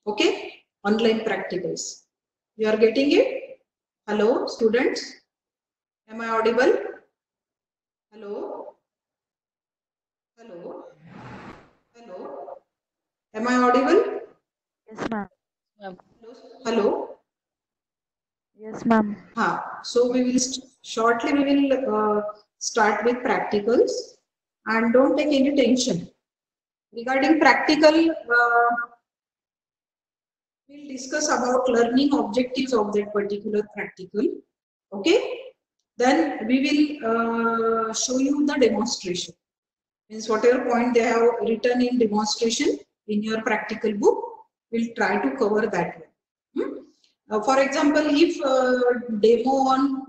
Okay, online practicals. You are getting it? Hello, students. Am I audible? Hello? Hello? Hello? Am I audible? Yes, ma'am. Hello? Yes, ma'am. So we will shortly we will start with practicals, and don't take any tension regarding practical. We'll discuss about learning objectives of that particular practical. Okay, then we will show you the demonstration. Means whatever point they have written in demonstration in your practical book, we'll try to cover that one. For example, if demo on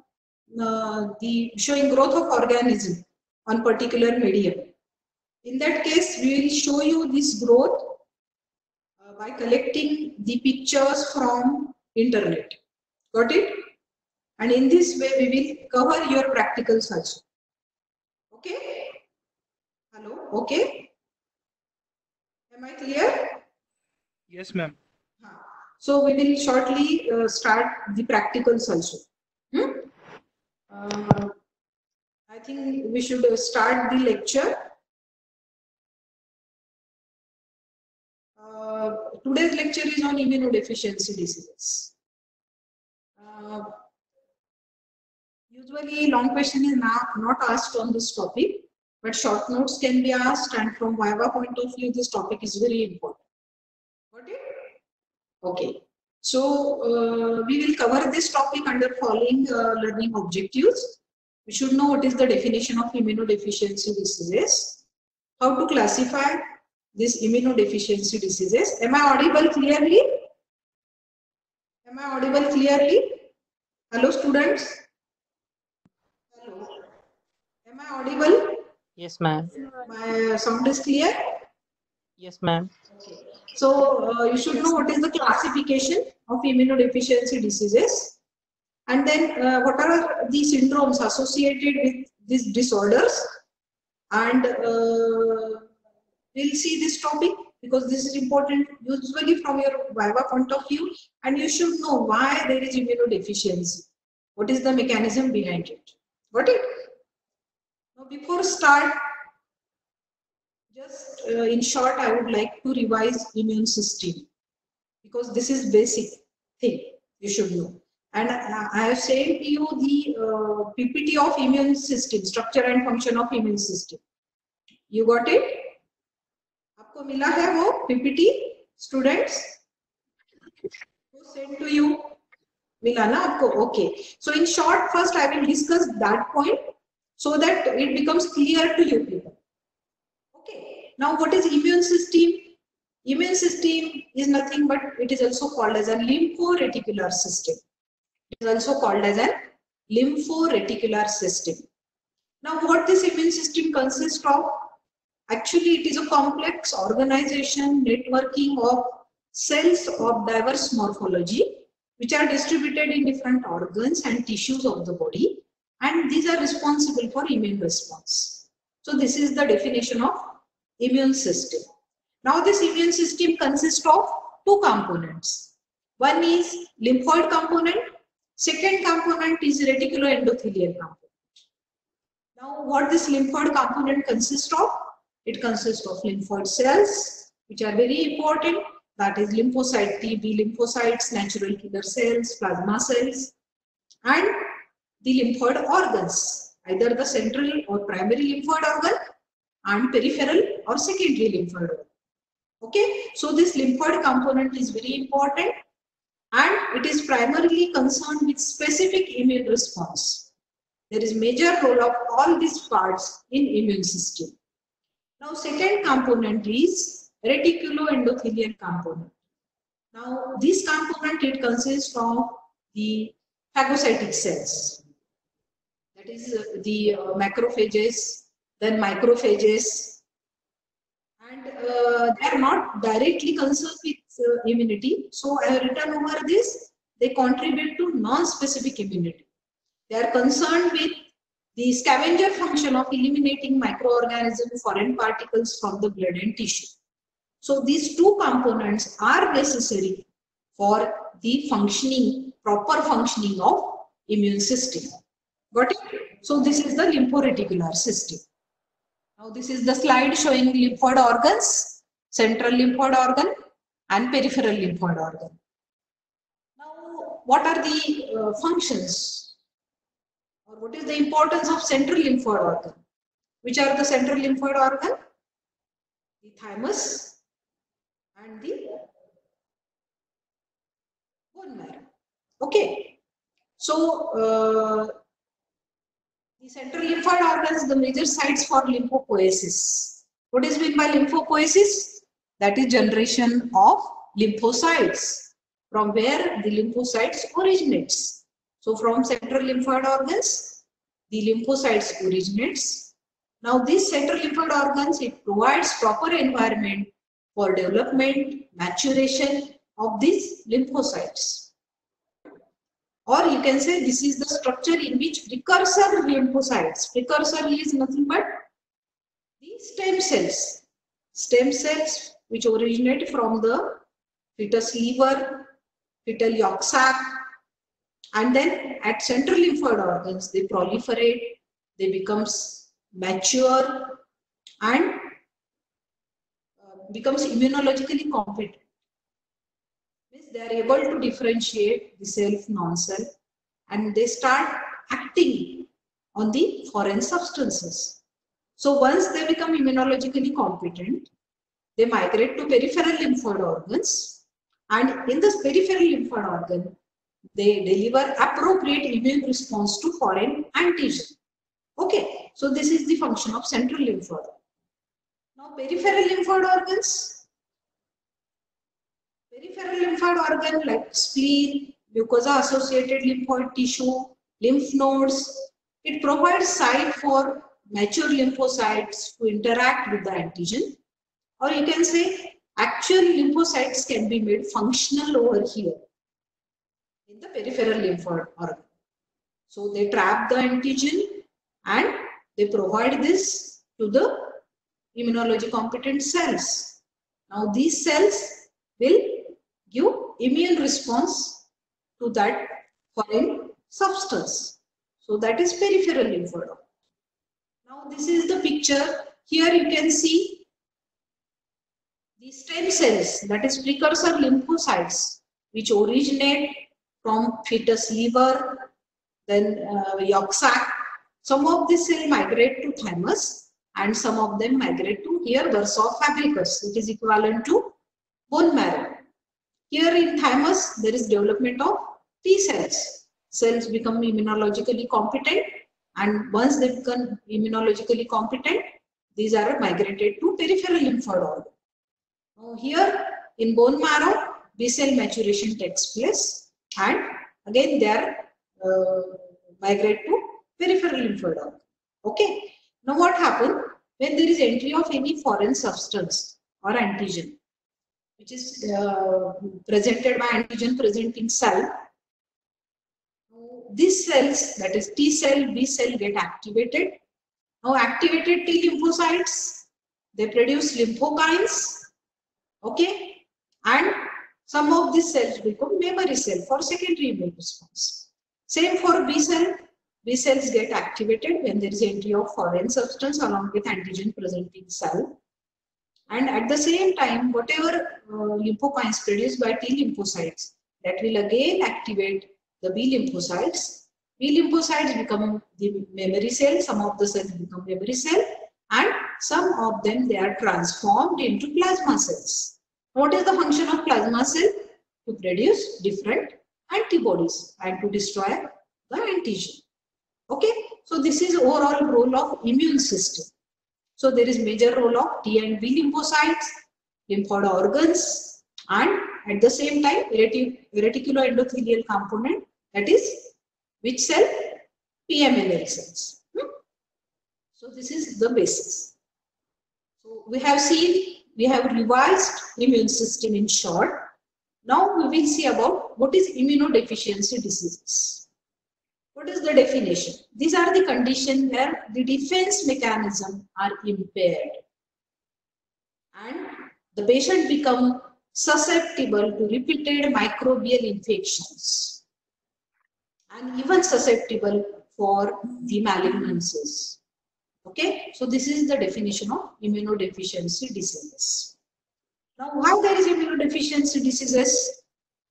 the showing growth of organism on particular medium, in that case we will show you this growth by collecting the pictures from internet. Got it? And in this way we will cover your practicals also. Okay? Hello? Okay? Am I clear? Yes, ma'am. So we will shortly start the practicals also. I think we should start the lecture. Today's lecture is on immunodeficiency diseases. Usually long question is not asked on this topic, but short notes can be asked, and from Viva point of view, this topic is very important. Got it? Okay. So we will cover this topic under following learning objectives. We should know what is the definition of immunodeficiency diseases, how to classify these immunodeficiency diseases. Am I audible clearly? Am I audible clearly? Hello, students. Hello. Am I audible? Yes, ma'am. My sound is clear? Yes, ma'am. Okay. So you should know what is the classification of immunodeficiency diseases, and then what are the syndromes associated with these disorders, and we'll see this topic because this is important usually from your Viva point of view, and you should know why there is immunodeficiency. What is the mechanism behind it? Got it? Now before start, just in short, I would like to revise immune system because this is basic thing you should know. And I have sent you the PPT of immune system, structure and function of immune system. You got it? आपको मिला है वो PPT, students? Who sent to you? मिला ना आपको? Okay. So in short, first I will discuss that point so that it becomes clear to you people. Okay. Now what is immune system? Immune system is nothing but it is also called as a lymphoreticular system. It is also called as a lymphoreticular system. Now what this immune system consists of? Actually, it is a complex organization, networking of cells of diverse morphology, which are distributed in different organs and tissues of the body, and these are responsible for immune response. So this is the definition of immune system. Now this immune system consists of two components. One is lymphoid component, second component is reticuloendothelial component. Now what this lymphoid component consists of? It consists of lymphoid cells, which are very important. That is lymphocyte T, B lymphocytes, natural killer cells, plasma cells, and the lymphoid organs, either the central or primary lymphoid organ and peripheral or secondary lymphoid organ. Okay, so this lymphoid component is very important and it is primarily concerned with specific immune response. There is major role of all these parts in immune system. Now second component is reticuloendothelial component. Now this component, it consists of the phagocytic cells, that is the macrophages, then microphages, and they are not directly concerned with immunity. So I have written over this, they contribute to non-specific immunity. They are concerned with the scavenger function of eliminating microorganisms, foreign particles from the blood and tissue. So these two components are necessary for the functioning, proper functioning of immune system. Got it? So this is the lymphoreticular system. Now this is the slide showing lymphoid organs, central lymphoid organ and peripheral lymphoid organ. Now what are the functions, or what is the importance of central lymphoid organ? Which are the central lymphoid organ? The thymus and the bone marrow. Okay. So the central lymphoid organs, the major sites for lymphopoiesis. What is meant by lymphopoiesis? That is generation of lymphocytes, from where the lymphocytes originates. So from central lymphoid organs, the lymphocytes originates. Now these central lymphoid organs, it provides proper environment for development, maturation of these lymphocytes. Or you can say this is the structure in which precursor lymphocytes, precursor is nothing but the stem cells which originate from the fetus liver, fetal yolk sac, and then at central lymphoid organs they proliferate, they becomes mature and becomes immunologically competent. Means they are able to differentiate the self, non-self, and they start acting on the foreign substances. So once they become immunologically competent, they migrate to peripheral lymphoid organs, and in this peripheral lymphoid organ, they deliver appropriate immune response to foreign antigen. Okay, so this is the function of central lymphoid. Now peripheral lymphoid organs. Peripheral lymphoid organ like spleen, mucosa associated lymphoid tissue, lymph nodes, it provides site for mature lymphocytes to interact with the antigen, or you can say actual lymphocytes can be made functional over here in the peripheral lymphoid organ. So they trap the antigen and they provide this to the immunology competent cells. Now these cells will give immune response to that foreign substance. So that is peripheral lymphoid organ. Now this is the picture. Here you can see the stem cells, that is precursor lymphocytes, which originate from fetus liver, then yolk sac. Some of these cells migrate to thymus and some of them migrate to here bursa fabricus, which is equivalent to bone marrow. Here in thymus, there is development of T cells. Cells become immunologically competent, and once they become immunologically competent, these are migrated to peripheral lymphoid organ. Now here in bone marrow, B cell maturation takes place, and again they are migrate to peripheral lymphoid organ. Okay. Now what happens when there is entry of any foreign substance or antigen, which is presented by antigen presenting cell? These cells, that is T cell, B cell, get activated. Now activated T lymphocytes, they produce lymphokines, okay, and some of these cells become memory cell for secondary immune response. Same for B cell. B cells get activated when there is entry of foreign substance along with antigen presenting cell. And at the same time, whatever lymphokines produced by T lymphocytes, that will again activate the B lymphocytes. B lymphocytes become the memory cell, some of the cells become memory cell, and some of them they are transformed into plasma cells. What is the function of plasma cell? To produce different antibodies and to destroy the antigen. Okay, so this is overall role of immune system. So there is major role of T and B lymphocytes, lymphoid organs, and at the same time reticuloendothelial component, that is which cell? PMNL cells. So this is the basis. So we have seen, we have revised immune system in short. Now we will see about what is immunodeficiency diseases. What is the definition? These are the conditions where the defense mechanism are impaired and the patient become susceptible to repeated microbial infections and even susceptible for the malignancies. Okay, so this is the definition of immunodeficiency diseases. Now, why there is immunodeficiency diseases?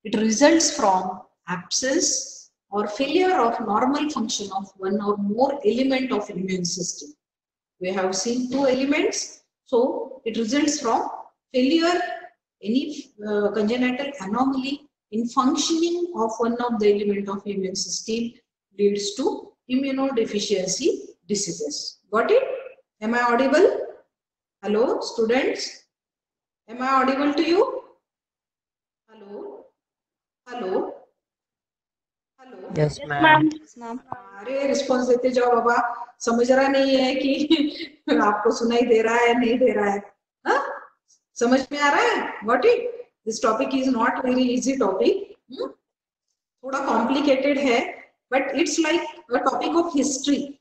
It results from absence or failure of normal function of one or more element of immune system. We have seen two elements, so it results from failure, any congenital anomaly in functioning of one of the element of immune system leads to immunodeficiency diseases. Got it? Am I audible? Hello, students? Am I audible to you? Hello? Hello? Hello Yes, ma'am. अरे response देते जाओ बाबा, समझ रहा नहीं है कि आपको सुनाई दे रहा है नहीं दे रहा है? हाँ, समझ में आ रहा है? Got it? This topic is not very easy topic. थोड़ा complicated है, but it's like a topic of history.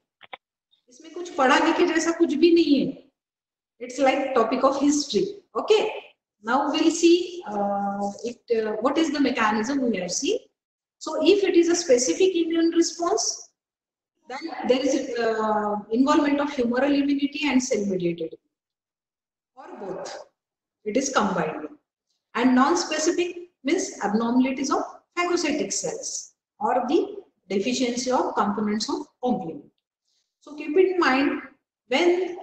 इसमें कुछ पढ़ा लिखे जैसा कुछ भी नहीं है. It's like topic of history. Okay. Now we'll see what is the mechanism we have seen. So if it is a specific immune response, then there is involvement of humoral immunity and cell-mediated immunity, or both. It is combined. And non-specific means abnormalities of phagocytic cells or the deficiency of components of complement. So keep in mind, when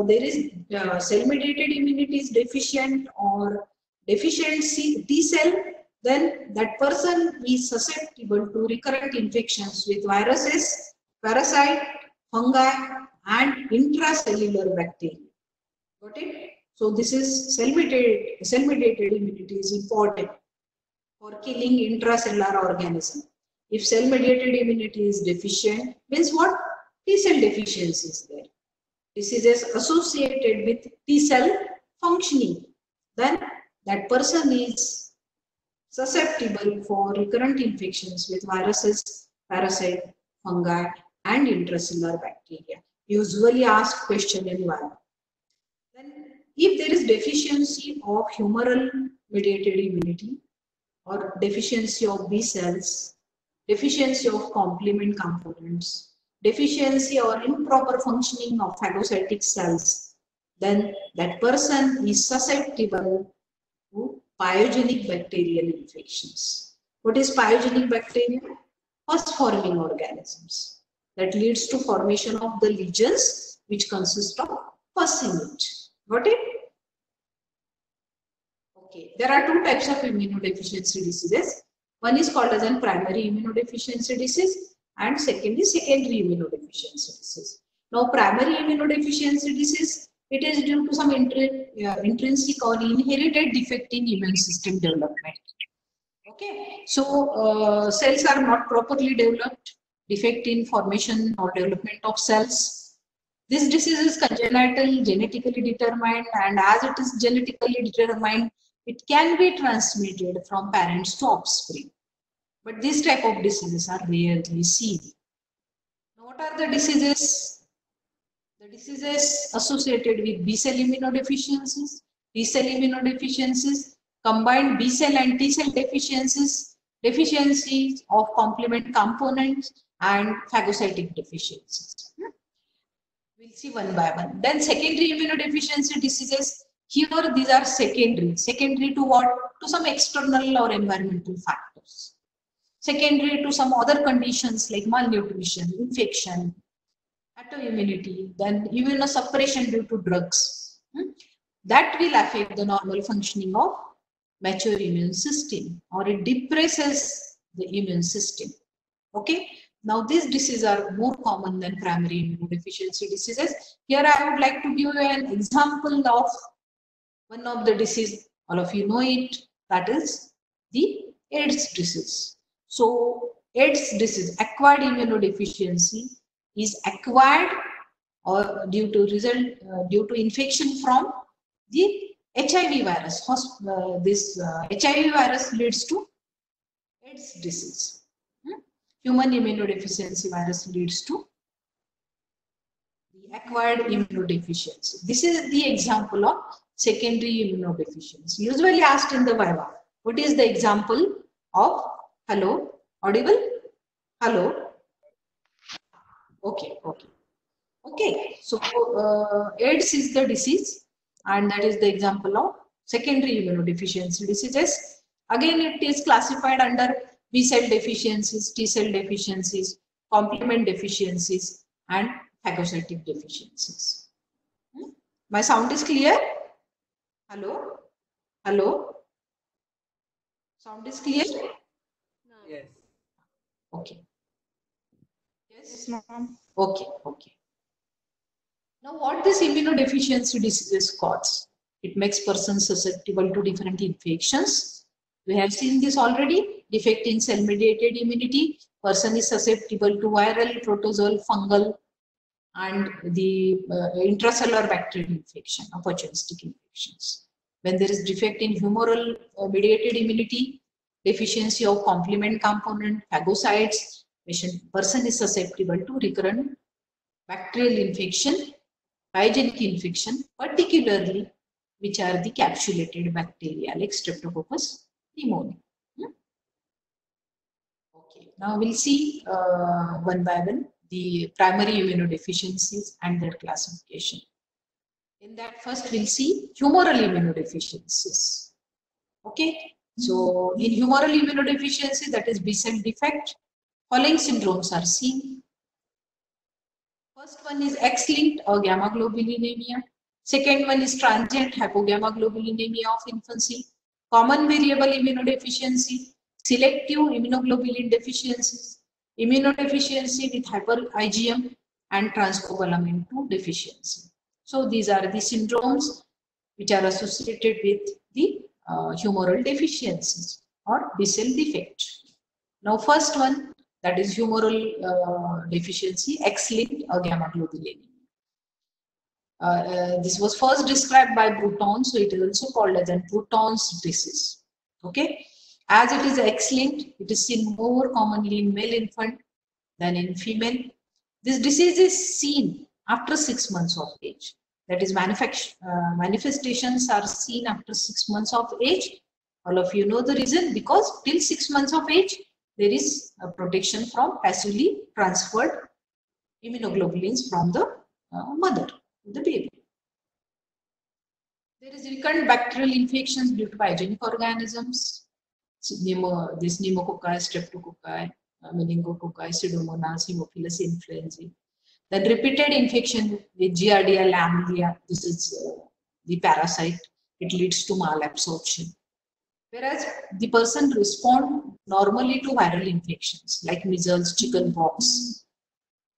there is cell-mediated immunity is deficient or deficient T cell, then that person is susceptible to recurrent infections with viruses, parasite, fungi, and intracellular bacteria. Got it? So this is cell-mediated immunity is important for killing intracellular organism. If cell-mediated immunity is deficient, means what? T cell deficiency is there. Diseases associated with T cell functioning, then that person is susceptible for recurrent infections with viruses, parasite, fungi, and intracellular bacteria. Usually asked question in one. Then, if there is deficiency of humoral mediated immunity or deficiency of B cells, deficiency of complement components, deficiency or improper functioning of phagocytic cells, then that person is susceptible to pyogenic bacterial infections. What is pyogenic bacteria? Pus-forming organisms that leads to formation of the lesions which consist of pus in it. Got it? Okay. There are two types of immunodeficiency diseases. One is called as a primary immunodeficiency disease and second is secondary immunodeficiency disease. Now, primary immunodeficiency disease, it is due to some intrinsic or inherited defect in immune system development. Okay, so cells are not properly developed, defect in formation or development of cells. This disease is congenital, genetically determined, and as it is genetically determined, it can be transmitted from parents to offspring. But these type of diseases are rarely seen. Now, what are the diseases? The diseases associated with B cell immunodeficiencies, T cell immunodeficiencies, combined B cell and T cell deficiencies, deficiencies of complement components, and phagocytic deficiencies. We'll see one by one. Then secondary immunodeficiency diseases. Here these are secondary. Secondary to what? To some external or environmental factors. Secondary to some other conditions like malnutrition, infection, autoimmunity, then immunosuppression due to drugs. That will affect the normal functioning of mature immune system, or it depresses the immune system. Okay. Now these diseases are more common than primary immunodeficiency diseases. Here I would like to give you an example of one of the disease. All of you know it. That is the AIDS disease. So AIDS disease, acquired immunodeficiency, is acquired or due to infection from the HIV virus. This HIV virus leads to AIDS disease. Human immunodeficiency virus leads to the acquired immunodeficiency. This is the example of secondary immunodeficiency. Usually asked in the Viva. What is the example of, hello, audible? Hello? Okay, okay. Okay, so AIDS is the disease, and that is the example of secondary immunodeficiency diseases. Again, it is classified under B cell deficiencies, T cell deficiencies, complement deficiencies, and phagocytic deficiencies. My sound is clear? Hello? Hello? Sound is clear? Yes. Okay. Yes, ma'am. okay, okay. Now, what this immunodeficiency diseases cause? It makes persons susceptible to different infections. We have seen this already. Defect in cell-mediated immunity. Person is susceptible to viral, protozoal, fungal, and the intracellular bacterial infection, opportunistic infections. When there is defect in humoral mediated immunity, deficiency of complement component, phagocytes, person is susceptible to recurrent bacterial infection, pyogenic infection, particularly which are the capsulated bacteria like Streptococcus pneumoniae. Okay, now we'll see one by one the primary immunodeficiencies and their classification. In that, first we'll see humoral immunodeficiencies. Okay, so in humoral immunodeficiency, that is B cell defect, following syndromes are seen. First one is X-linked or gamma globulinemia. Second one is transient hypogammaglobulinemia of infancy. Common variable immunodeficiency, selective immunoglobulin deficiencies, immunodeficiency with hyper IgM, and transcobalamin 2 deficiency. So these are the syndromes which are associated with the humoral deficiencies or B cell defect. Now, first one, that is humoral deficiency, X-linked or gamma globulinemia. This was first described by Bruton, so it is also called as Bruton's disease. Okay, as it is X-linked, it is seen more commonly in male infant than in female. This disease is seen after 6 months of age. That is, manifestations are seen after 6 months of age. All of you know the reason, because till 6 months of age, there is a protection from passively transferred immunoglobulins from the mother, the baby. There is recurrent bacterial infections due to pyogenic organisms. This pneumococci, streptococci, meningococci, pseudomonas, haemophilus influenzae. Then repeated infection with Giardia lamblia. This is the parasite. It leads to malabsorption. Whereas the person responds normally to viral infections like measles, chickenpox.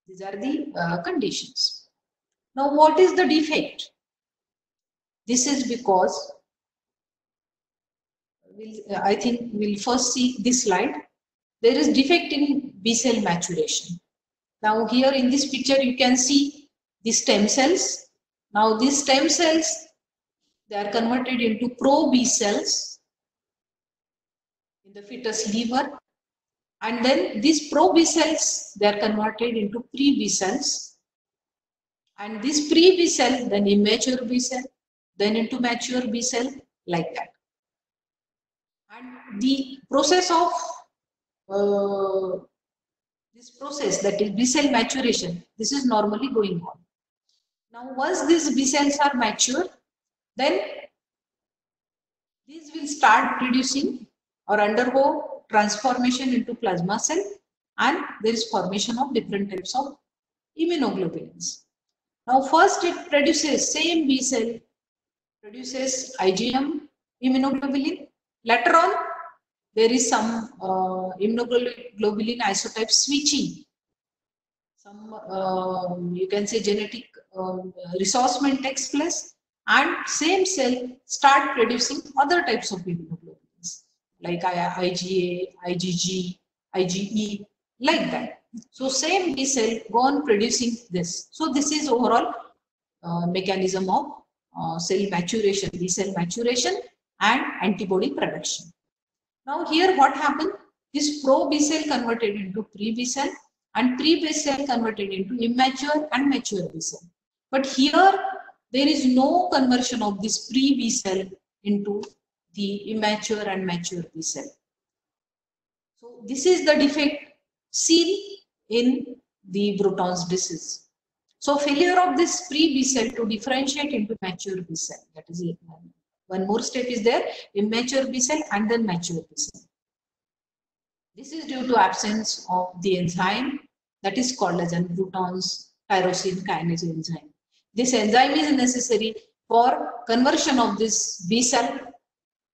These are the conditions. Now, what is the defect? This is because, I think we'll first see this slide. There is defect in B cell maturation. Now, here in this picture, you can see the stem cells. Now, these stem cells, they are converted into pro-B cells in the fetus liver. And then these pro-B cells, they are converted into pre-B cells. And this pre-B cell, then immature B cell, then into mature B cell, like that. And the process of this process, that is B cell maturation, this is normally going on. Now, once these B cells are mature, then these will start producing or undergo transformation into plasma cell, and there is formation of different types of immunoglobulins. Now, first it produces, same B cell produces IgM immunoglobulin. Later on, there is some immunoglobulin isotype switching. Some, you can say, genetic resourcement takes place, and same cell start producing other types of immunoglobulins like IgA, IgG, IgE, like that. So same B cell go on producing this. So this is overall mechanism of cell maturation, B cell maturation and antibody production. Now here what happened? This pro-B cell converted into pre-B cell and pre-B cell converted into immature and mature B cell. But here there is no conversion of this pre-B cell into the immature and mature B cell. So this is the defect seen in the Bruton's disease. So failure of this pre-B cell to differentiate into mature B cell, that is it. One more step is there, immature B cell and then mature B cell. This is due to absence of the enzyme that is called as an Bruton's tyrosine kinase enzyme. This enzyme is necessary for conversion of this B cell,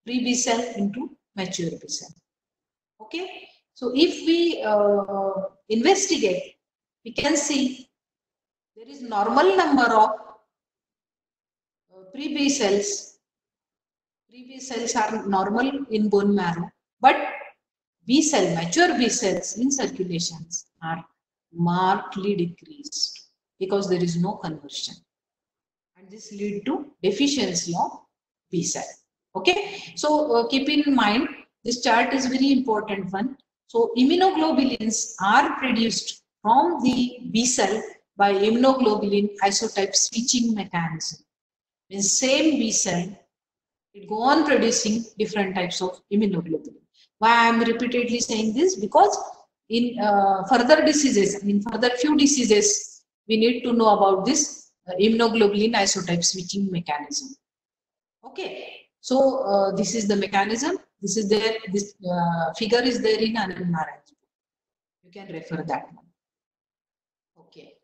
pre-B cell into mature B cell. Okay, so if we investigate, we can see there is normal number of pre-B cells. Pre-B cells are normal in bone marrow, but B cell, mature B cells in circulations are markedly decreased because there is no conversion. And this lead to deficiency of B cell. Okay, so keep in mind, this chart is very important one. So immunoglobulins are produced from the B cell by immunoglobulin isotype switching mechanism. In same B cell, it go on producing different types of immunoglobulin. Why I am repeatedly saying this? Because in further diseases, in further few diseases, we need to know about this immunoglobulin isotype switching mechanism. Okay, so this is the mechanism. This is there. This figure is there in Anand Narayan's book. You can refer that one. Okay.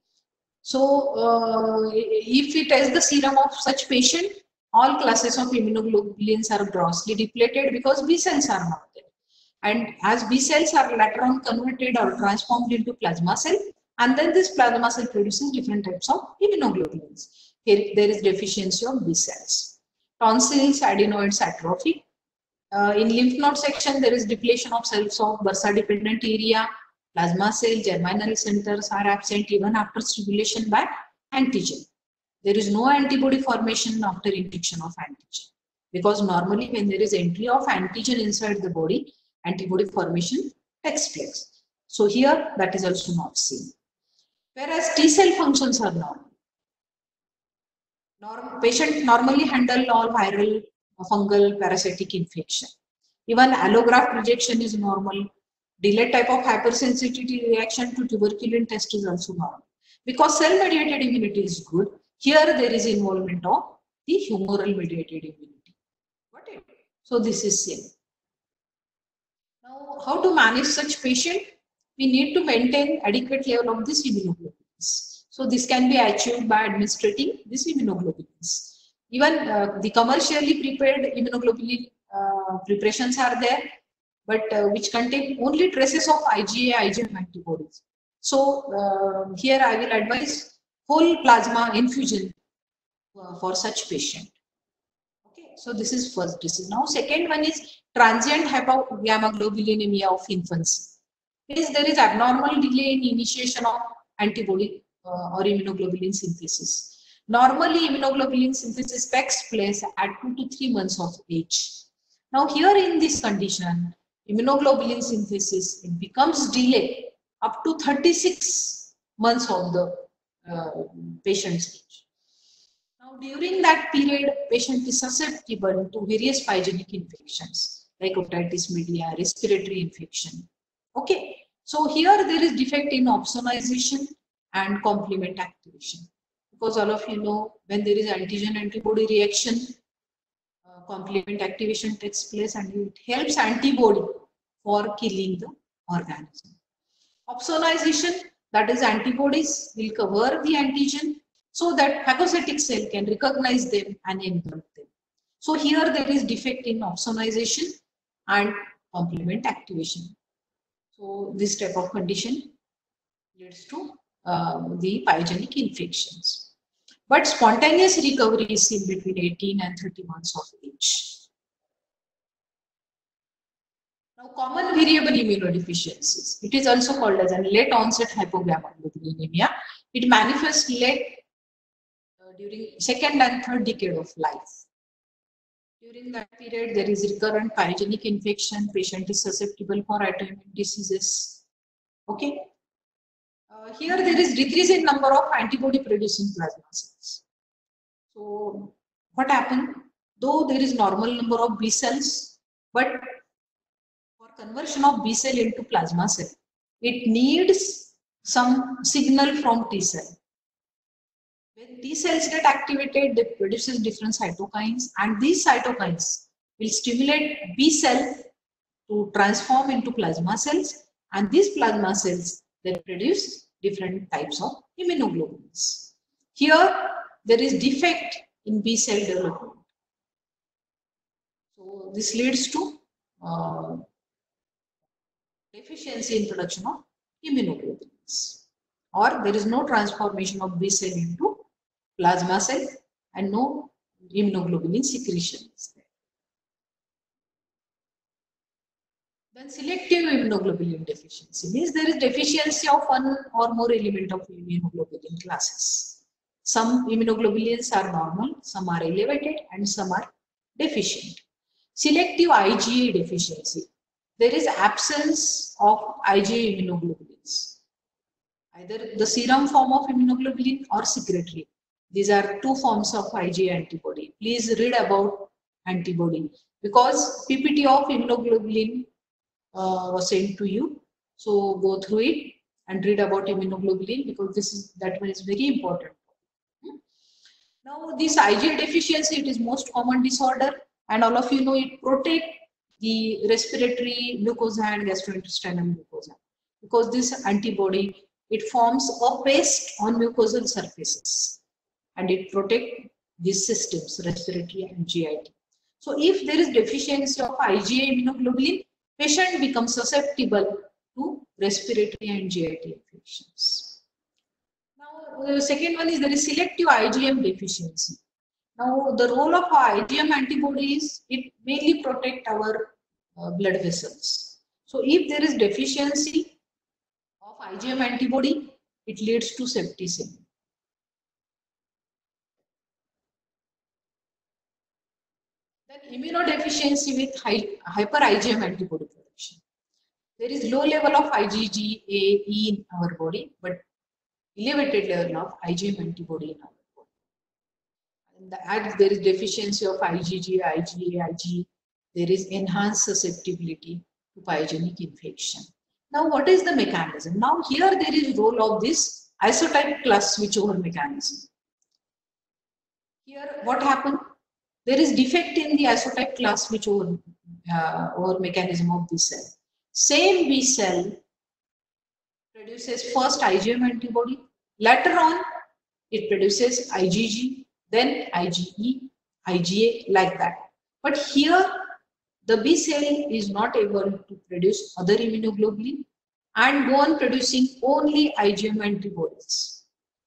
So if we test the serum of such patient, all classes of immunoglobulins are grossly depleted because B cells are not there. And as B cells are later on converted or transformed into plasma cell, and then this plasma cell produces different types of immunoglobulins. Here there is deficiency of B cells. Tonsils, adenoids atrophy. In lymph node section, there is depletion of cells of bursa dependent area. Plasma cell, germinal centers are absent even after stimulation by antigen. There is no antibody formation after injection of antigen, because normally when there is entry of antigen inside the body, antibody formation takes place. So here that is also not seen. Whereas T cell functions are normal. Patient normally handle all viral, fungal, parasitic infection. Even allograft rejection is normal. Delayed type of hypersensitivity reaction to tuberculin test is also normal. Because cell-mediated immunity is good, here there is involvement of the humoral mediated immunity. Got it? So this is same. Now, how to manage such patient? We need to maintain adequate level of this immunoglobulins. So this can be achieved by administrating this immunoglobulins. Even the commercially prepared immunoglobulin preparations are there, but which contain only traces of IgA, IgM antibodies. So here I will advise whole plasma infusion for such patient. Okay, so this is first disease. Now second one is transient hypogammaglobulinemia of infancy. Means there is abnormal delay in initiation of antibody or immunoglobulin synthesis. Normally immunoglobulin synthesis takes place at 2 to 3 months of age. Now here in this condition, immunoglobulin synthesis, it becomes delayed up to 36 months of the patient's age. Now during that period, patient is susceptible to various pyogenic infections like otitis media, respiratory infection. Okay, so here there is defect in opsonization and complement activation. Because all of you know, when there is antigen antibody reaction, complement activation takes place and it helps antibody for killing the organism. Opsonization, that is antibodies will cover the antigen so that phagocytic cell can recognize them and engulf them. So here there is defect in opsonization and complement activation. So this type of condition leads to the pyogenic infections. But spontaneous recovery is seen between 18 and 30 months of age. Now, common variable immunodeficiencies. It is also called as a late onset hypogammaglobulinemia. It manifests late during second and third decade of life. During that period, there is recurrent pyogenic infection. Patient is susceptible for autoimmune diseases. Okay. Here there is decrease in number of antibody producing plasma cells. So what happened? Though there is normal number of B cells, but for conversion of B cell into plasma cell, it needs some signal from T cell. When T cells get activated, they produces different cytokines, and these cytokines will stimulate B cell to transform into plasma cells, and these plasma cells then produce different types of immunoglobulins. Here, there is defect in B cell development. So this leads to deficiency in production of immunoglobulins, or there is no transformation of B cell into plasma cell and no immunoglobulin secretion is there. Then selective immunoglobulin deficiency means there is deficiency of one or more element of immunoglobulin classes. Some immunoglobulins are normal, some are elevated, and some are deficient. Selective IgA deficiency. There is absence of IgA immunoglobulins, either the serum form of immunoglobulin or secretory. These are two forms of IgA antibody. Please read about antibody because PPT of immunoglobulin was sent to you. So go through it and read about immunoglobulin because that one is very important. Now this IgA deficiency, it is most common disorder, and all of you know it protects the respiratory mucosa and gastrointestinal mucosa because this antibody, it forms a paste on mucosal surfaces and it protects these systems, respiratory and GIT. So if there is deficiency of IgA immunoglobulin, patient becomes susceptible to respiratory and GIT infections. Now the second one is there is selective IgM deficiency. Now the role of IgM antibodies, it mainly protect our blood vessels. So if there is deficiency of IgM antibody, it leads to septicemia. Then immunodeficiency with hyper IgM antibody production. There is low level of IgG in our body, but elevated level of IgM antibody in our body. And as there is deficiency of IgG, IgA, Ig, there is enhanced susceptibility to pyogenic infection. Now, what is the mechanism? Now, here there is role of this isotype class switchover mechanism. Here, what happened? There is defect in the isotype class switchover or mechanism of B cell. Same B cell produces first IgM antibody. Later on, it produces IgG, then IgE, IgA, like that. But here, the B cell is not able to produce other immunoglobulin and go on producing only IgM antibodies.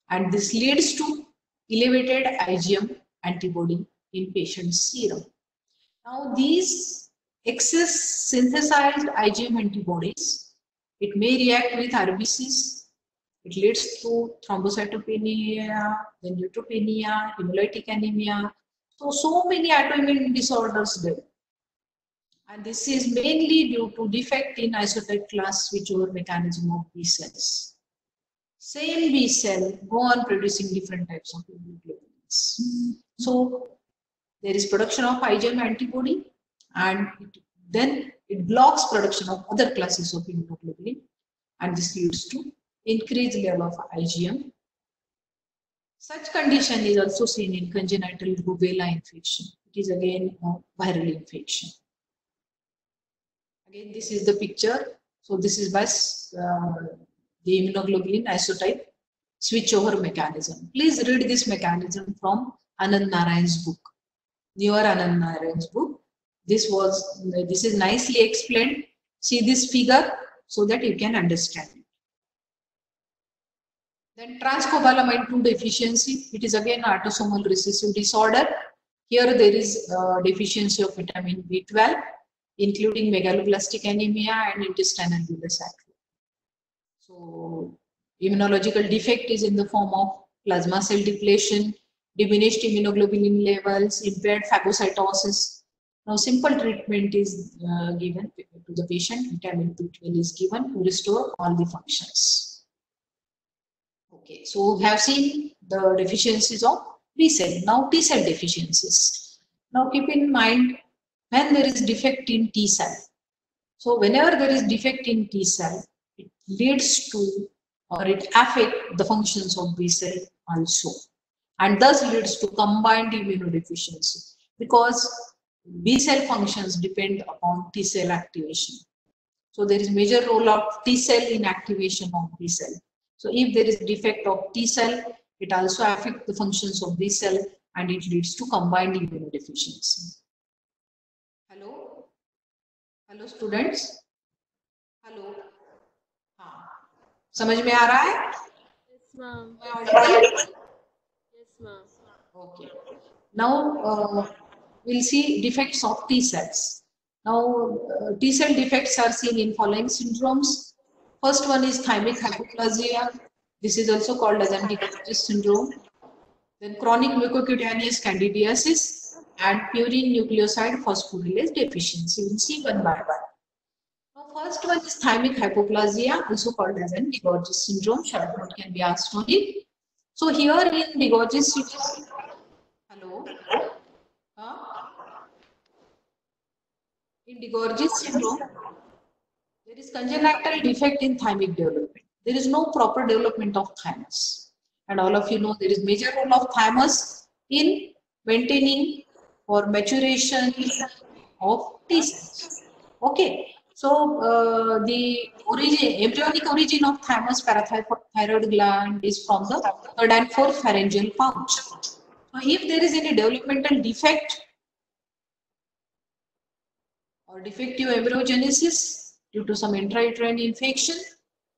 And this leads to elevated IgM antibody in patient's serum. Now, these excess synthesized IgM antibodies, it may react with RBCs. It leads to thrombocytopenia, then neutropenia, hemolytic anemia. So many autoimmune disorders there. And this is mainly due to defect in isotype class switchover mechanism of B cells. Same B cell go on producing different types of immunoglobulins. So there is production of IgM antibody, and then it blocks production of other classes of immunoglobulin, and this leads to increased level of IgM. Such condition is also seen in congenital rubella infection. It is again a viral infection. Again, this is the picture. So this is by the immunoglobulin isotype switchover mechanism. Please read this mechanism from Anand Narayan's book, newer Anand Narayan's book. This is nicely explained. See this figure so that you can understand it. Then transcobalamin 2 deficiency. It is again autosomal recessive disorder. Here there is deficiency of vitamin B12, including megaloblastic anemia and intestinal villus atrophy. So immunological defect is in the form of plasma cell depletion, diminished immunoglobulin levels, impaired phagocytosis. Now simple treatment is given to the patient. Vitamin B12 is given to restore all the functions. Okay, so we have seen the deficiencies of B cell. Now T cell deficiencies. Now keep in mind when there is defect in T cell. So whenever there is defect in T cell, it leads to or it affects the functions of B cell also, and thus leads to combined immunodeficiency because B cell functions depend upon T cell activation. So there is major role of T cell in activation of B cell. So if there is defect of T cell, it also affects the functions of B cell and it leads to combined immunodeficiency. Hello? Hello students? Hello? हाँ समझ में आ रहा है? Yes, ma'am. Yes, ma'am. Okay. Now we'll see defects of T cells. Now T cell defects are seen in following syndromes. First one is thymic hypoplasia. This is also called as anti-Gorgeous syndrome. Then chronic mucocutaneous candidiasis and purine nucleoside phosphorylase deficiency. We'll see one by one. Now, first one is thymic hypoplasia, also called as anti-Gorgeous syndrome. Short note can be asked on it. So here in DiGorgis syndrome, hello, in DiGorgis syndrome, there is congenital defect in thymic development. There is no proper development of thymus. And all of you know there is major role of thymus in maintaining or maturation of T cells. Okay. So the embryonic origin of thymus parathyroid gland is from the third and fourth pharyngeal pouch. So if there is any developmental defect or defective embryogenesis due to some intrauterine infection,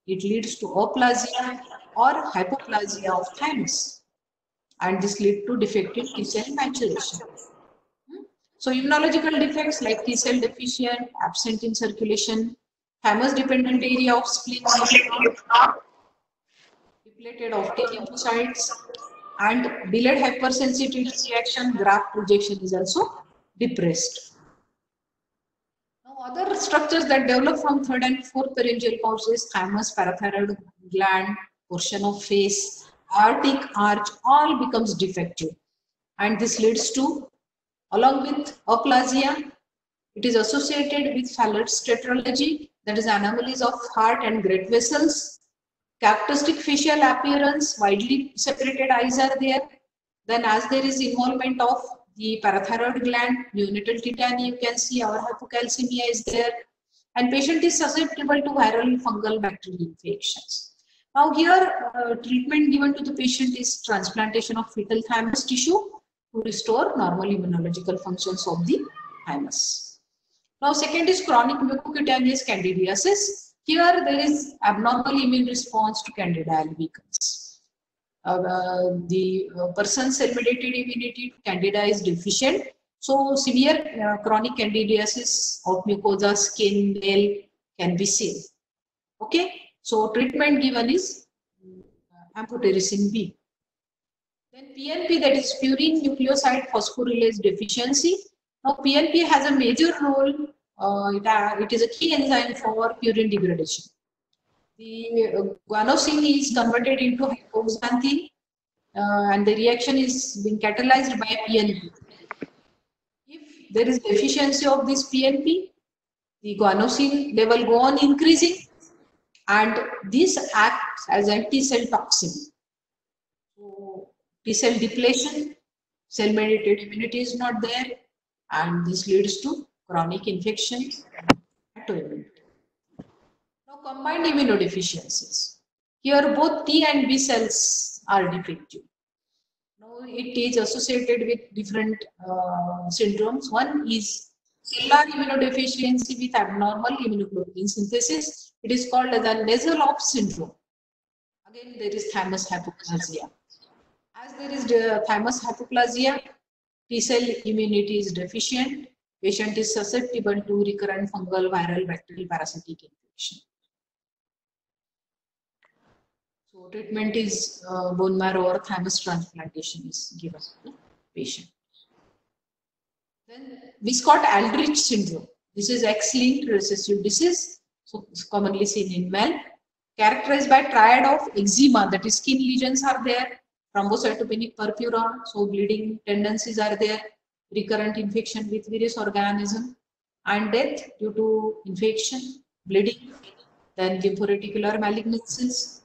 it leads to aplasia or hypoplasia of thymus, and this leads to defective T cell maturation. So immunological defects like T cell deficient, absent in circulation, thymus dependent area of spleen, depleted of T lymphocytes, and delayed hypersensitivity reaction, graft rejection is also depressed. Now other structures that develop from third and fourth pharyngeal pouches, thymus, parathyroid gland, portion of face, aortic arch, all becomes defective, and this leads to, along with aplasia, it is associated with Fallots tetralogy, that is anomalies of heart and great vessels, characteristic facial appearance, widely separated eyes are there. Then as there is involvement of the parathyroid gland, neonatal tetany, you can see our hypocalcemia is there, and patient is susceptible to viral, fungal, bacterial infections. Now here treatment given to the patient is transplantation of fetal thymus tissue to restore normal immunological functions of the thymus. Now second is chronic mucocutaneous candidiasis. Here there is abnormal immune response to Candida albicans. The person's cell-mediated immunity to Candida is deficient. So severe chronic candidiasis of mucosa, skin, nail can be seen. Okay. So treatment given is amphotericin B. Then PNP, that is purine nucleoside phosphorylase deficiency. Now PNP has a major role. It is a key enzyme for purine degradation. The guanosine is converted into hypoxanthine and the reaction is being catalyzed by PNP. If there is deficiency of this PNP, the guanosine level go on increasing, and this acts as anti-cell toxin. So T cell depletion, cell-mediated immunity is not there, and this leads to chronic infections and autoimmunity. Now combined immunodeficiencies. Here both T and B cells are defective. Now it is associated with different syndromes. One is cellular immunodeficiency with abnormal immunoglobulin synthesis. It is called as a Nezel-Off syndrome. Again, there is thymus hypoplasia. As there is thymus hypoplasia, T cell immunity is deficient. Patient is susceptible to recurrent fungal, viral, bacterial, parasitic infection. So treatment is bone marrow or thymus transplantation is given to the patient. Then Wiskott-Aldrich syndrome. This is X-linked recessive disease. So it's commonly seen in men, characterized by triad of eczema, that is skin lesions are there, thrombocytopenic purpura, so bleeding tendencies are there, recurrent infection with various organisms, and death due to infection, bleeding, then lymphoreticular malignancies,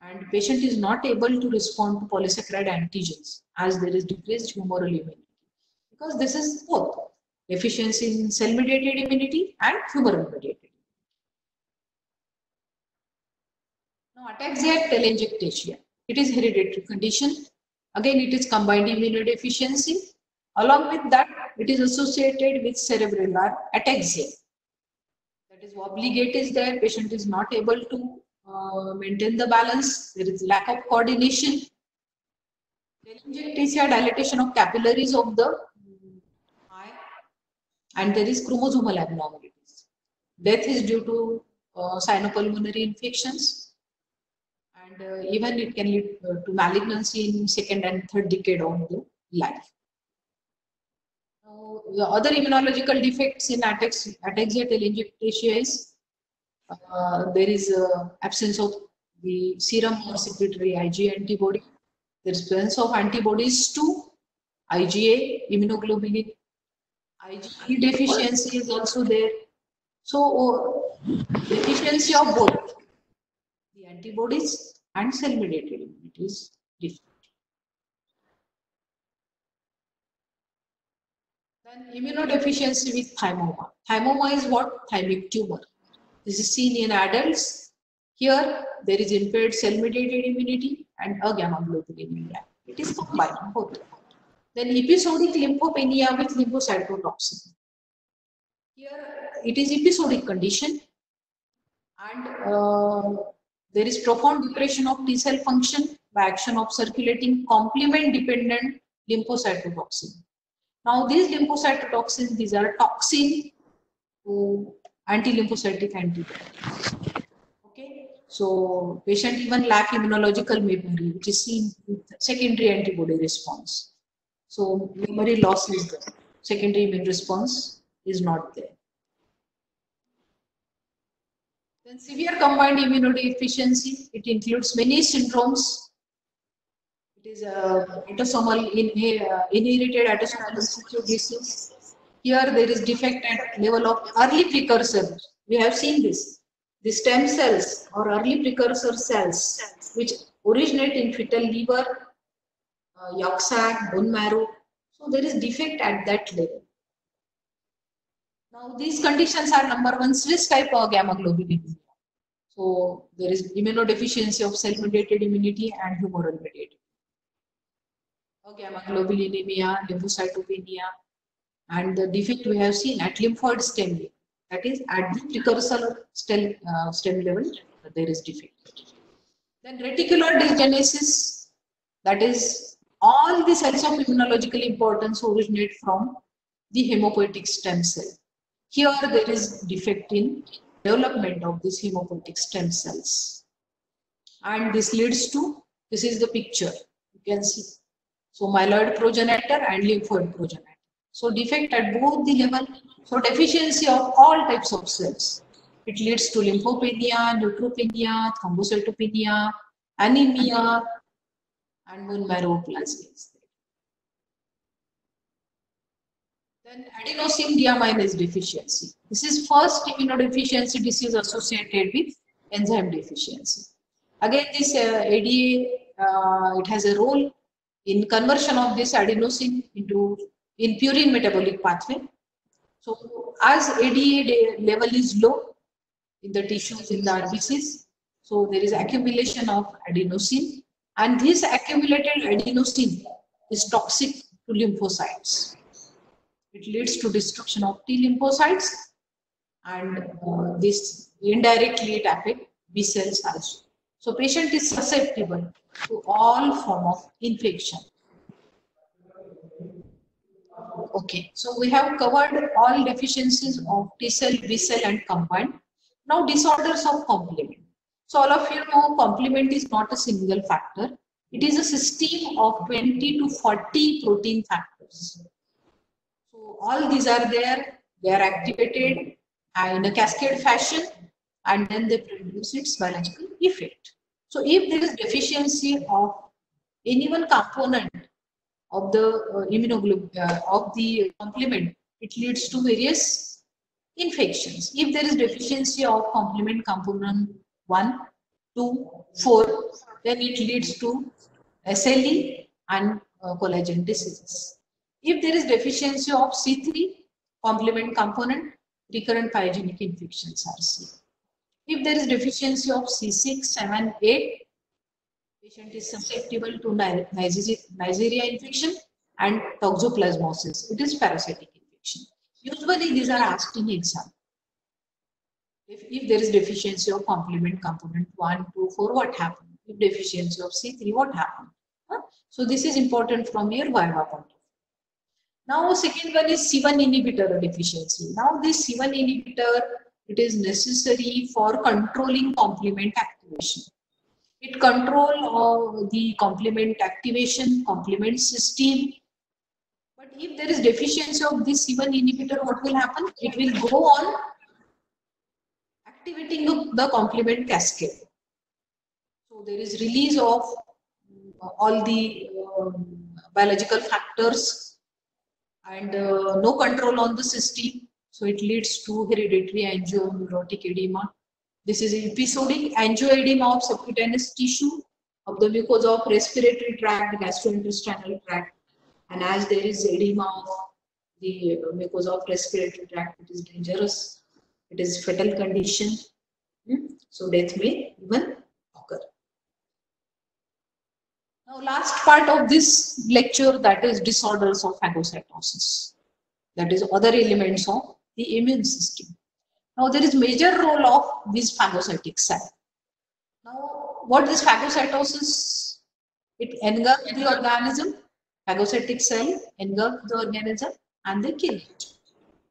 and patient is not able to respond to polysaccharide antigens as there is decreased humoral immunity. Because this is both deficiency in cell-mediated immunity and humoral-mediated. Now, ataxia telangiectasia. It is hereditary condition. Again, it is combined immunodeficiency. Along with that, it is associated with cerebellar ataxia. That is, wobbly gait is there. Patient is not able to maintain the balance. There is lack of coordination. Telangiectasia, dilatation of capillaries of the eye, and there is chromosomal abnormalities. Death is due to cyanopulmonary infections, and even it can lead to malignancy in second and third decade of the life. Now, the other immunological defects in ataxia telangiectasia is there is absence of the serum or secretory IgA antibody. There is presence of antibodies to IgA, immunoglobulin. IgE deficiency is also there. So, deficiency of both the antibodies and cell-mediated immunity is different. Then immunodeficiency with thymoma. Thymoma is what? Thymic tumor. This is seen in adults. Here, there is impaired cell-mediated immunity and a gamma globulinemia. It is combined both. Then episodic lymphopenia with lymphocytotoxin. Here, it is episodic condition, and there is profound depression of T cell function by action of circulating complement-dependent lymphocytotoxin. Now, these lymphocytotoxins, these are toxin to anti-lymphocytic antibodies. Okay, so patient even lack immunological memory, which is seen with secondary antibody response. So memory loss is there. Secondary immune response is not there. Then severe combined immunodeficiency. It includes many syndromes. It is autosomal inherited autosomal recessive disease. Here there is defect at level of early precursor. We have seen this. The stem cells or early precursor cells which originate in fetal liver, yolk sac, bone marrow. So there is defect at that level. Now these conditions are number one, Swiss type or gamma globulinemia. So there is immunodeficiency of cell-mediated immunity and humoral mediated. Gamma globulinemia, lymphocytopenia, and the defect we have seen at lymphoid stem level. That is at the precursor stem level, there is defect. Then reticular dysgenesis, that is all the cells of immunological importance originate from the hematopoietic stem cell. Here there is defect in development of these hematopoietic stem cells. And this leads to, this is the picture, you can see. So myeloid progenitor and lymphoid progenitor. So defect at both the level, so deficiency of all types of cells. It leads to lymphopenia, neutropenia, thrombocytopenia, anemia, and bone marrow plasmas. Then adenosine deaminase deficiency. This is first immunodeficiency disease associated with enzyme deficiency. Again, this ADA, it has a role in conversion of this adenosine into in purine metabolic pathway. So as ADA level is low in the tissues in the RBCs, so there is accumulation of adenosine, and this accumulated adenosine is toxic to lymphocytes. It leads to destruction of T lymphocytes, and this indirectly it affects B cells also. So patient is susceptible to all form of infection. Okay, so we have covered all deficiencies of T cell, B cell and combined. Now disorders of complement. So all of you know complement is not a single factor. It is a system of 20 to 40 protein factors. So all these are there, they are activated in a cascade fashion, and then they produce its biological effect. So if there is deficiency of any one component of the immunoglobulin of the complement, it leads to various infections. If there is deficiency of complement component 1, 2, 4, then it leads to SLE and collagen diseases. If there is deficiency of C3 complement component, recurrent pyogenic infections are seen. If there is deficiency of C6, 7, 8, patient is susceptible to Neisseria infection and toxoplasmosis. It is parasitic infection. Usually these are asked in exam. If there is deficiency of complement component 1, 2, 4, what happened? If deficiency of C3, what happened? So this is important from your Viva point of view. Now second one is C1 inhibitor deficiency. Now this C1 inhibitor, it is necessary for controlling complement activation. It control the complement activation, complement system. But if there is deficiency of this C1 inhibitor, what will happen? It will go on activating the complement cascade. So there is release of all the biological factors and no control on the system. So it leads to hereditary angioneurotic edema. This is episodic angioedema of subcutaneous tissue of the mucosa of respiratory tract, gastrointestinal tract. And as there is edema of the mucosa of respiratory tract, it is dangerous. It is fatal condition. So death may even occur. Now last part of this lecture, that is disorders of phagocytosis. That is other elements of the immune system. Now there is major role of this phagocytic cell. Now what is phagocytosis? It engulfs the organism, phagocytic cell engulfs the organism and they kill it.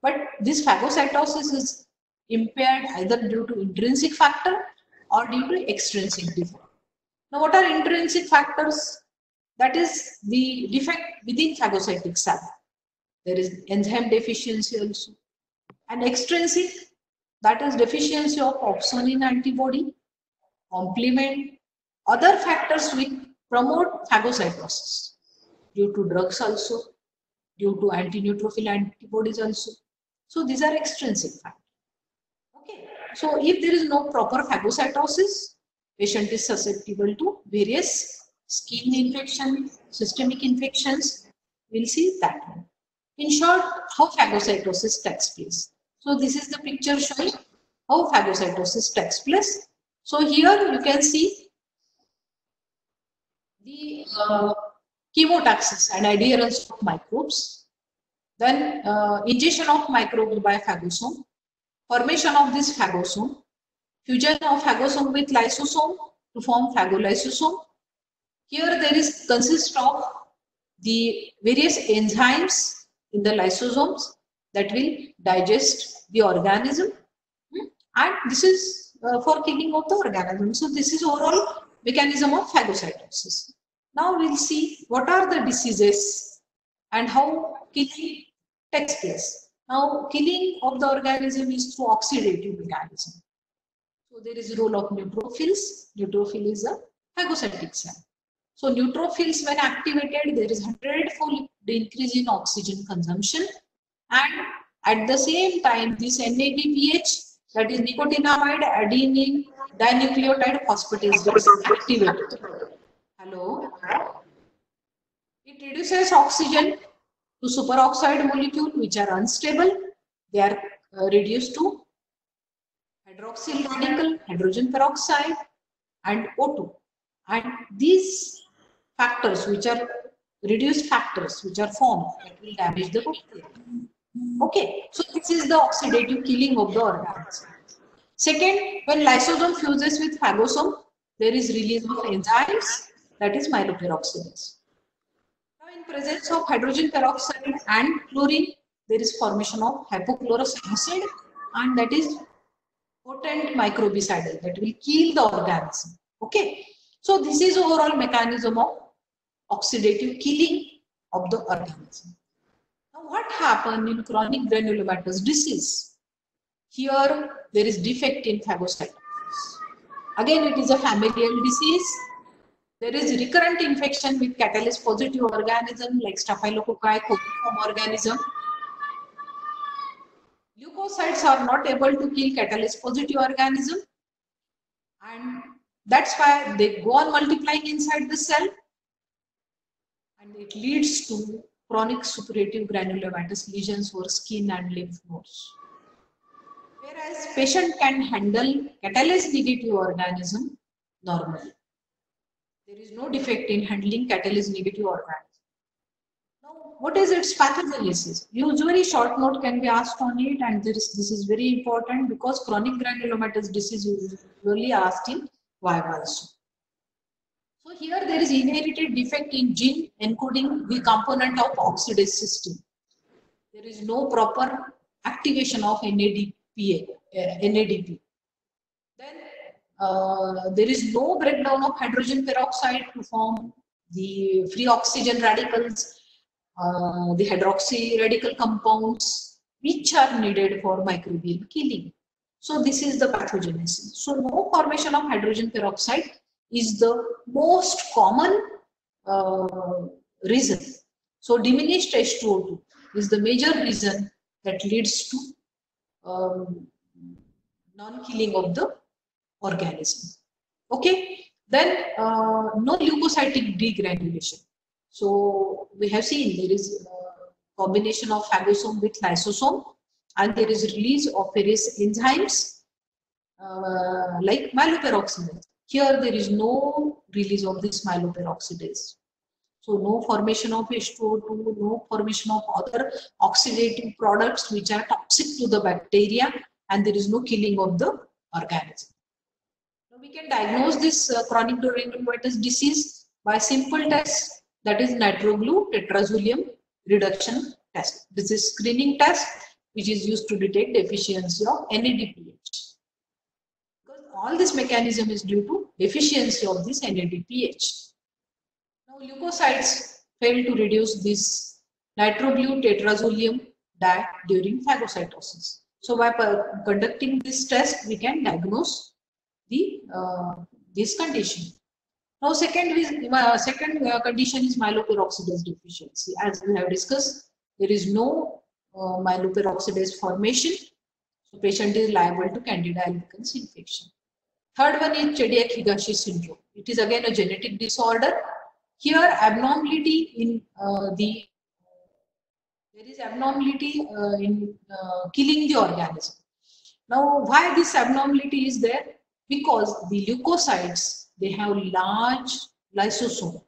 But this phagocytosis is impaired either due to intrinsic factor or due to extrinsic defect. Now what are intrinsic factors? That is the defect within phagocytic cell. There is enzyme deficiency also. And extrinsic, that is deficiency of opsonin antibody, complement, other factors which promote phagocytosis due to drugs also, due to anti-neutrophil antibodies also. So these are extrinsic factors. Okay. So if there is no proper phagocytosis, patient is susceptible to various skin infection, systemic infections. We'll see that one. In short, how phagocytosis takes place. So this is the picture showing how phagocytosis takes place. So here you can see the chemotaxis and adherence of microbes, then ingestion of microbes by phagosome, formation of this phagosome, fusion of phagosome with lysosome to form phagolysosome. Here there is consist of the various enzymes in the lysosomes that will digest the organism, and this is for killing of the organism. So this is overall mechanism of phagocytosis. Now we'll see what are the diseases and how killing takes place. Now killing of the organism is through oxidative mechanism. So there is a role of neutrophils. Neutrophil is a phagocytic cell. So neutrophils, when activated, there is 100-fold increase in oxygen consumption, and at the same time this NADPH, that is nicotinamide adenine dinucleotide phosphatase, gets activated. Hello. It reduces oxygen to superoxide molecule which are unstable. They are reduced to hydroxyl radical, hydrogen peroxide and O2. And these factors, which are reduced factors, which are formed, that will damage the bacteria. Okay, so this is the oxidative killing of the organism. Second, when lysosome fuses with phagosome, there is release of enzymes, that is myeloperoxidase. Now, in presence of hydrogen peroxide and chlorine, there is formation of hypochlorous acid, and that is potent microbicidal that will kill the organism. Okay, so this is overall mechanism of oxidative killing of the organism. Now, what happened in chronic granulomatous disease? Here, there is defect in phagocytosis. Again, it is a familial disease. There is recurrent infection with catalyst positive organism like Staphylococci, coliform organism. Leukocytes are not able to kill catalyst positive organism, and that's why they go on multiplying inside the cell, and it leads to chronic suppurative granulomatous lesions over skin and lymph nodes. Whereas patient can handle catalase negative organism normally. There is no defect in handling catalase negative organism. Now, what is its pathogenesis? Usually short note can be asked on it, and this is very important because chronic granulomatous disease is usually asked in viva also. So here there is inherited defect in gene encoding the component of oxidase system. There is no proper activation of NADP. Then there is no breakdown of hydrogen peroxide to form the free oxygen radicals, the hydroxy radical compounds which are needed for microbial killing. So this is the pathogenesis. So no formation of hydrogen peroxide is the most common reason. So diminished H2O2 is the major reason that leads to non-killing of the organism. Okay, then no leukocytic degranulation. So we have seen there is a combination of phagosome with lysosome, and there is release of various enzymes like myeloperoxidase. Here there is no release of this myeloperoxidase. So no formation of H2O2, no formation of other oxidative products which are toxic to the bacteria, and there is no killing of the organism. Now we can diagnose this chronic granulomatous disease by simple test, that is nitroglycerin tetrazolium reduction test. This is screening test which is used to detect deficiency of NADPH. Because all this mechanism is due to deficiency of this NADPH. Now leukocytes fail to reduce this nitroglycerin tetrazolium diet during phagocytosis. So by conducting this test, we can diagnose the this condition. Now second condition is myeloperoxidase deficiency. As we have discussed, there is no myeloperoxidase formation, so patient is liable to Candida albicans infection. Third one is Chediak-Higashi syndrome. It is again a genetic disorder. Here abnormality in there is abnormality in killing the organism. Now why this abnormality is there? Because the leukocytes, they have large lysosome.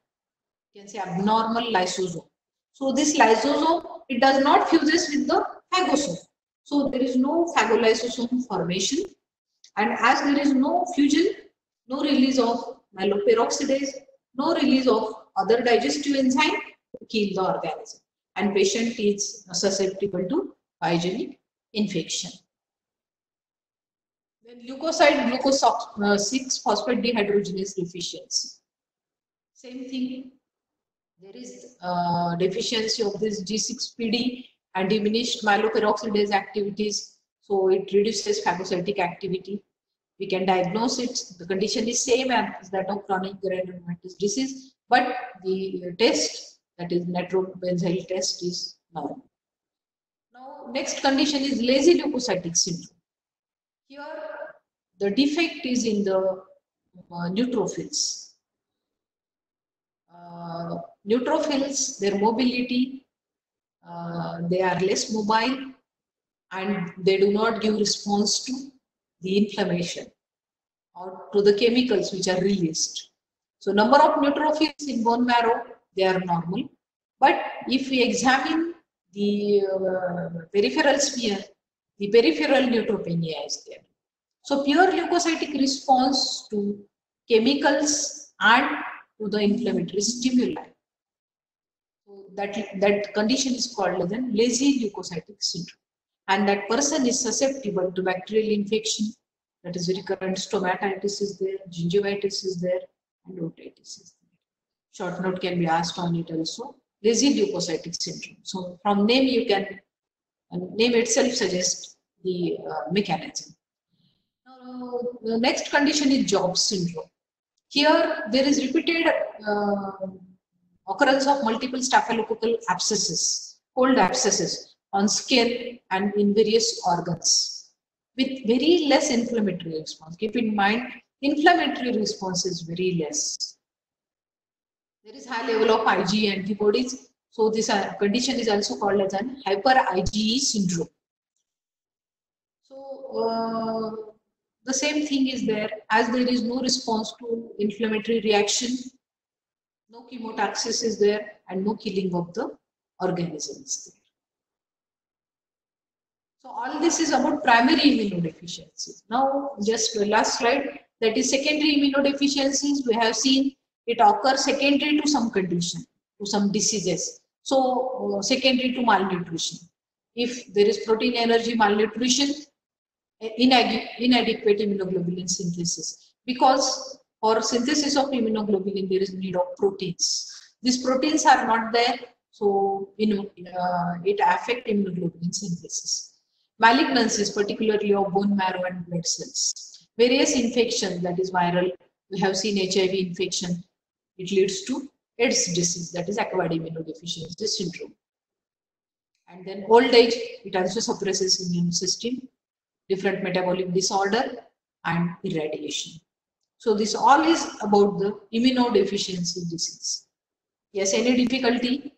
You can say abnormal lysosome. So this lysosome, it does not fuses with the phagosome. So there is no phagolysosome formation. And as there is no fusion, no release of myeloperoxidase, no release of other digestive enzyme to kill the organism. And patient is susceptible to pyogenic infection. Then leukocyte glucose 6-phosphate dehydrogenase deficiency. Same thing. There is deficiency of this G6PD and diminished myeloperoxidase activities. So it reduces phagocytic activity. We can diagnose it. The condition is same as that of chronic granulomatous disease, but the test, that is nitrobenzyl test, is normal. Now next condition is lazy leukocytic syndrome. Here the defect is in the neutrophils. Neutrophils, their mobility, they are less mobile and they do not give response to the inflammation or to the chemicals which are released. So number of neutrophils in bone marrow, they are normal. But if we examine the peripheral smear, the peripheral neutropenia is there. So pure leukocytic response to chemicals and to the inflammatory stimuli. So that condition is called as lazy leukocytic syndrome. And that person is susceptible to bacterial infection, that is recurrent stomatitis is there, gingivitis is there, and otitis is there. Short note can be asked on it also. Lazy leukocytic syndrome. So from name you can, name itself suggests the mechanism. Now, the next condition is Job syndrome. Here there is repeated occurrence of multiple staphylococcal abscesses, cold abscesses on skin and in various organs with very less inflammatory response. Keep in mind, inflammatory response is very less. There is high level of IgE antibodies. So this condition is also called as an hyper IgE syndrome. So the same thing is there, as there is no response to inflammatory reaction, no chemotaxis is there, and no killing of the organisms. So all this is about primary immunodeficiencies. Now just the last slide, that is secondary immunodeficiencies. We have seen it occurs secondary to some condition, to some diseases. So secondary to malnutrition. If there is protein energy malnutrition, inadequate immunoglobulin synthesis, because for synthesis of immunoglobulin there is need of proteins. These proteins are not there, so it affects immunoglobulin synthesis. Malignancies, particularly of bone marrow and blood cells. Various infections, that is viral. We have seen HIV infection. It leads to AIDS disease, that is acquired immunodeficiency syndrome. And then old age, it also suppresses immune system, different metabolic disorder, and irradiation. So this all is about the immunodeficiency disease. Yes, any difficulty?